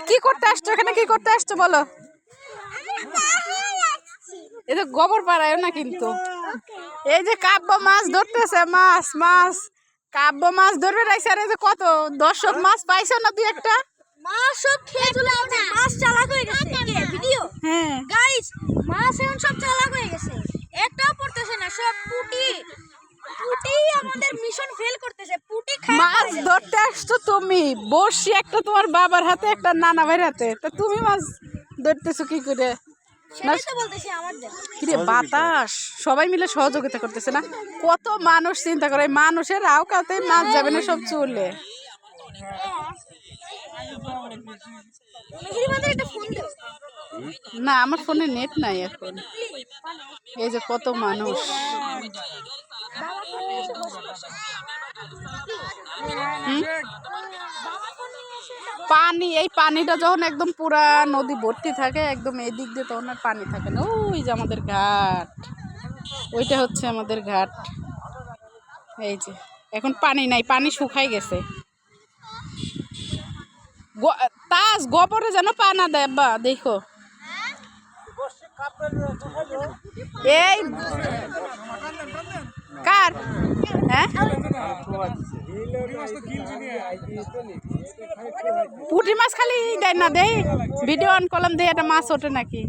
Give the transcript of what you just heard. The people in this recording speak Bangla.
কি করতে আসছো এখানে? কি করতে আসছো বলো? এই যে গোবর পাড়ায় না কিন্তু। এই যে কাব্য মাছ ধরতেছে, মাছ মাছ কাব্য মাছ ধরবে রাইছে। আর এই যে কত দর্শক মাছ পাইছো না দুই একটা? মাছ সব খেয়ে চলে গেছে, মাছ চালাক হয়ে গেছে। কে ভিডিও? হ্যাঁ গাইস, মাছ এখন সব চালাক হয়ে গেছে, একটাও পড়তেছে না, সব পুটি পুটি আমাদের মিশন ফেল করতেছে। পুটি খায় মাছ ধরতে আসছো তুমি, বড়শি একটা তোমার বাবার হাতে, একটা নানা ভাইয়ের হাতে, তা তুমি মাছ ধরতেছো কি করে? সেটাই তো বলতেছি আমাদের। কিরে বাতাস, সবাই মিলে সহযোগিতা করতেছে না? কত মানুষ চিন্তা করে, মানুষের আওকাতে মাছ যাবে না সব চলে। একটা ফোন দাও। না আমার ফোনে নেট নাই এখন। এই যে কত মানুষ। পানি, এই পানিটা যখন একদম পুরা নদী ভর্তি থাকে একদম এই দিক দিয়ে, তখন আর পানি থাকে না। ওই যে আমাদের ঘাট, ওইটা হচ্ছে আমাদের ঘাট। এই যে এখন পানি নাই, পানি শুকাই গেছে। তাজ গোবরে যেন পা না দেয় বা, দেখো এই কার। হ্যাঁ পুঁটি মাছ খালি দেয় না, দেয় ভিডিও অন করলাম, দেয় একটা মাছ ওঠে নাকি।